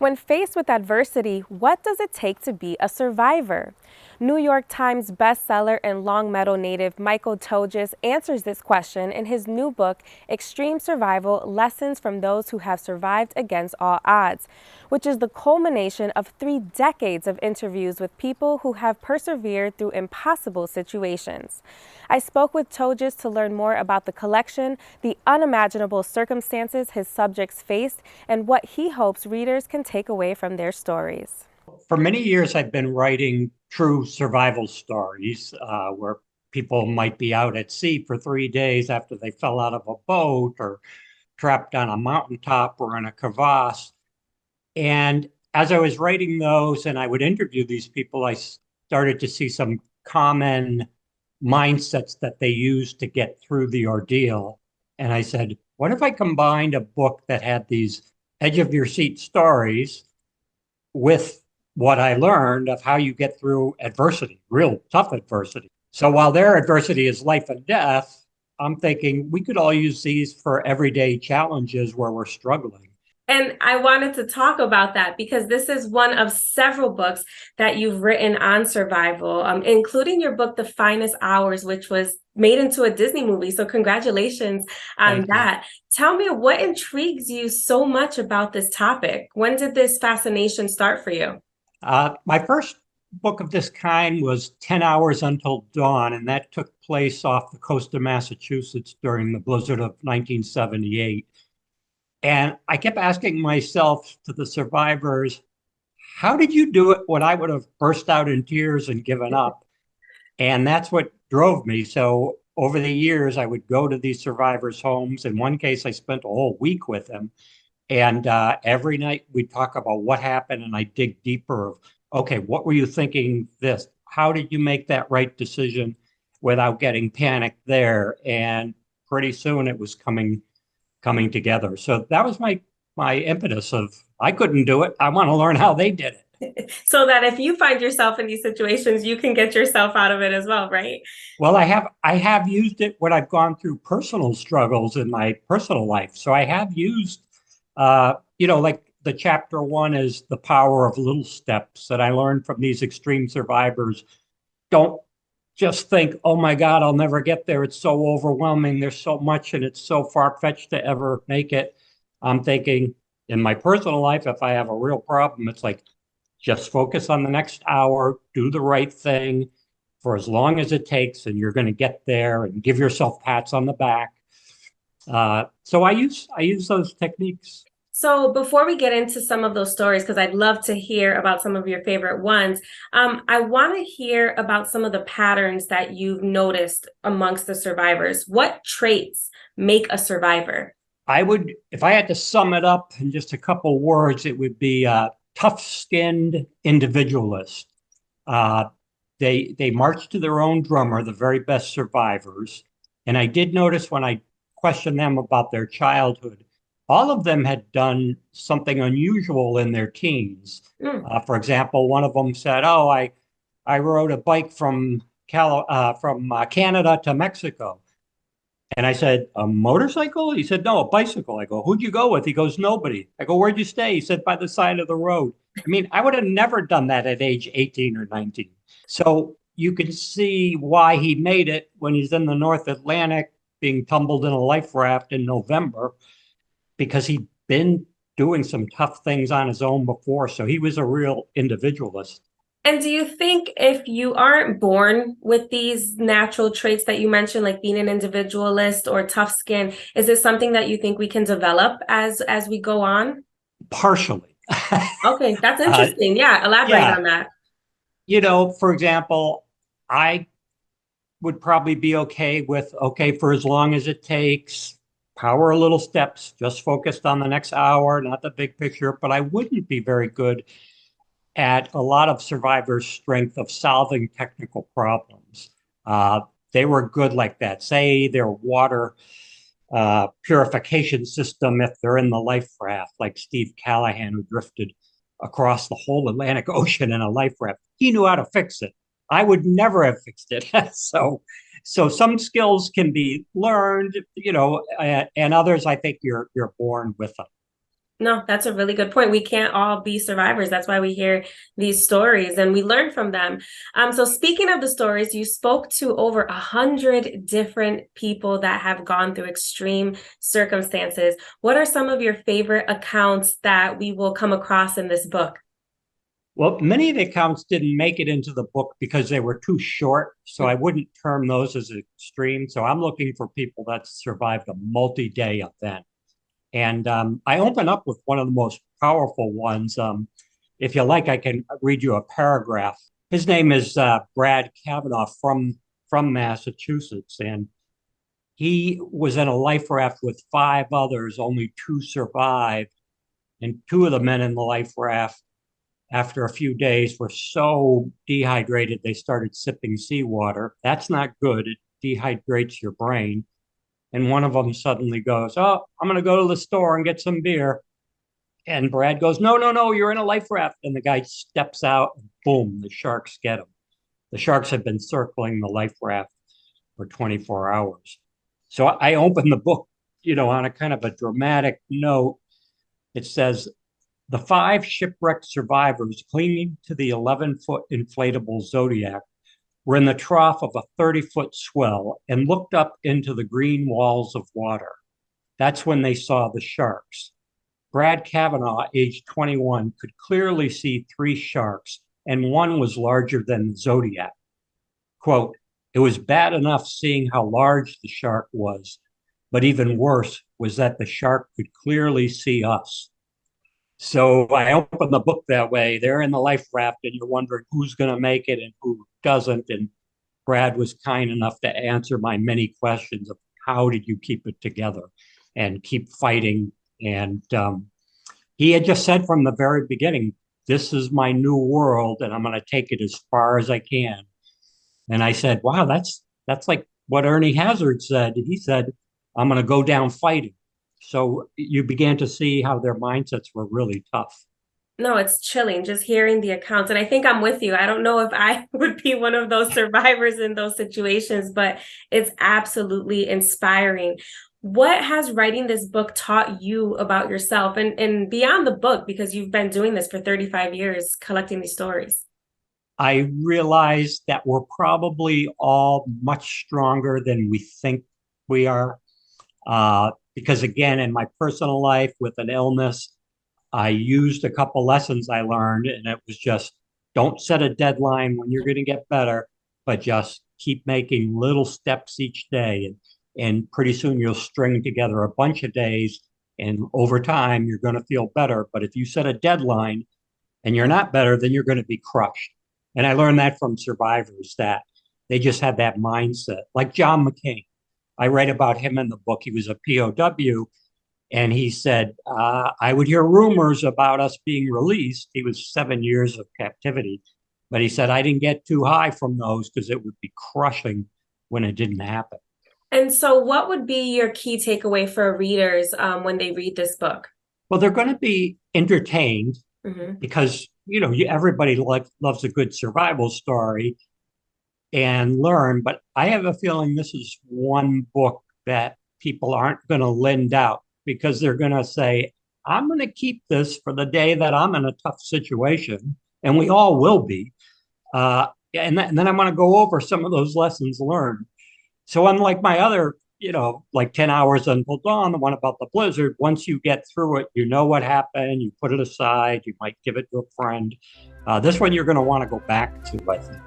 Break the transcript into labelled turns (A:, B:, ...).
A: When faced with adversity, what does it take to be a survivor? New York Times bestseller and Longmeadow native Michael Tougias answers this question in his new book, Extreme Survival: Lessons from Those Who Have Survived Against All Odds, which is the culmination of 3 decades of interviews with people who have persevered through impossible situations. I spoke with Tougias to learn more about the collection, the unimaginable circumstances his subjects faced, and what he hopes readers can take away from their stories.
B: For many years, I've been writing true survival stories where people might be out at sea for 3 days after they fell out of a boat or trapped on a mountaintop or in a crevasse. And as I was writing those and I would interview these people, I started to see some common mindsets that they used to get through the ordeal. And I said, what if I combined a book that had these edge of your seat stories with what I learned of how you get through adversity, real tough adversity. So while their adversity is life and death, I'm thinking we could all use these for everyday challenges where we're struggling.
A: And I wanted to talk about that because this is one of several books that you've written on survival, including your book, The Finest Hours, which was made into a Disney movie. So congratulations on that. Tell me, what intrigues you so much about this topic? When did this fascination start for you?
B: My first book of this kind was 10 Hours Until Dawn, and that took place off the coast of Massachusetts during the blizzard of 1978. And I kept asking myself, to the survivors, how did you do it when I would have burst out in tears and given up? And that's what drove me. So over the years, I would go to these survivors' homes. In one case, I spent a whole week with them. And every night we'd talk about what happened, and I dig deeper of, okay, what were you thinking this? How did you make that right decision without getting panicked there? And pretty soon it was coming together. So that was my impetus of, I couldn't do it. I want to learn how they did
A: it. So that if you find yourself in these situations, you can get yourself out of it as well, right?
B: Well, I have used it when I've gone through personal struggles in my personal life. So I have used, like the chapter 1 is the power of little steps that I learned from these extreme survivors. Don't just think, oh my God, I'll never get there. It's so overwhelming. There's so much and it's so far-fetched to ever make it. I'm thinking in my personal life, if I have a real problem, it's like, just focus on the next hour, do the right thing for as long as it takes, and you're going to get there, and give yourself pats on the back. So I use those techniques.
A: So before we get into some of those stories, because I'd love to hear about some of your favorite ones, I want to hear about some of the patterns that you've noticed amongst the survivors. What traits make a survivor?
B: If I had to sum it up in just a couple words, it would be tough-skinned individualist. They march to their own drummer, the very best survivors. And I did notice when I questioned them about their childhood, all of them had done something unusual in their teens. For example, one of them said, "Oh, I rode a bike from Canada to Mexico." And I said, "A motorcycle?" He said, "No, a bicycle." I go, "Who'd you go with?" He goes, "Nobody." I go, "Where'd you stay?" He said, "By the side of the road." I mean, I would have never done that at age 18 or 19. So you can see why he made it when he's in the North Atlantic being tumbled in a life raft in November, because he'd been doing some tough things on his own before. So he was a real individualist.
A: And do you think if you aren't born with these natural traits that you mentioned, like being an individualist or tough skin, is this something that you think we can develop as we go on?
B: Partially.
A: Okay, that's interesting. Yeah, elaborate on that.
B: For example, I would probably be okay with, okay, for as long as it takes, power little steps, just focused on the next hour, not the big picture. But I wouldn't be very good at a lot of survivors' strength of solving technical problems. They were good like that. Say their water purification system, if they're in the life raft, like Steve Callahan, who drifted across the whole Atlantic Ocean in a life raft. He knew how to fix it. I would never have fixed it. So some skills can be learned, and others I think you're born with them.
A: No, that's a really good point. We can't all be survivors. That's why we hear these stories and we learn from them. So speaking of the stories, you spoke to over 100 different people that have gone through extreme circumstances. What are some of your favorite accounts that we will come across in this book?
B: Well, many of the accounts didn't make it into the book because they were too short. So I wouldn't term those as extreme. So I'm looking for people that survived a multi-day event. And I open up with one of the most powerful ones. If you like, I can read you a paragraph. His name is Brad Kavanaugh from Massachusetts. And he was in a life raft with five others. Only two survived. And two of the men in the life raft, after a few days, were so dehydrated they started sipping seawater. That's not good. It dehydrates your brain. And one of them suddenly goes, "Oh, I'm going to go to the store and get some beer." And Brad goes, "No, no, no, you're in a life raft." And the guy steps out and boom, the sharks get him. The sharks have been circling the life raft for 24 hours. So I open the book, on a kind of a dramatic note. It says, the five shipwrecked survivors clinging to the 11-foot inflatable Zodiac were in the trough of a 30-foot swell and looked up into the green walls of water. That's when they saw the sharks. Brad Kavanaugh, age 21, could clearly see three sharks, and one was larger than the Zodiac. Quote, it was bad enough seeing how large the shark was, but even worse was that the shark could clearly see us. So I open the book that way. They're in the life raft, and you're wondering who's going to make it and who doesn't. And Brad was kind enough to answer my many questions of how did you keep it together and keep fighting. And he had just said from the very beginning, this is my new world, and I'm going to take it as far as I can. And I said, wow, that's like what Ernie Hazard said. He said, I'm going to go down fighting. So you began to see how their mindsets were really tough.
A: No, it's chilling just hearing the accounts. And I think I'm with you. I don't know if I would be one of those survivors in those situations, but it's absolutely inspiring. What has writing this book taught you about yourself and beyond the book, because you've been doing this for 35 years, collecting these stories?
B: I realized that we're probably all much stronger than we think we are. Because again, in my personal life with an illness, I used a couple lessons I learned, and it was just don't set a deadline when you're going to get better, but just keep making little steps each day. And pretty soon you'll string together a bunch of days, and over time you're going to feel better. But if you set a deadline and you're not better, then you're going to be crushed. And I learned that from survivors that they just had that mindset, like John McCain. I write about him in the book. He was a POW, and he said, I would hear rumors about us being released. He was 7 years of captivity. But he said, I didn't get too high from those because it would be crushing when it didn't happen.
A: And so, what would be your key takeaway for readers when they read this book?
B: Well, they're going to be entertained
A: Mm-hmm.
B: because, everybody loves a good survival story and learn. But I have a feeling this is one book that people aren't going to lend out because they're going to say, I'm going to keep this for the day that I'm in a tough situation. And we all will be. And then I'm going to go over some of those lessons learned. So unlike my other, like 10 hours until dawn, the one about the blizzard, once you get through it, you know what happened, you put it aside, you might give it to a friend. This one you're going to want to go back to, I think.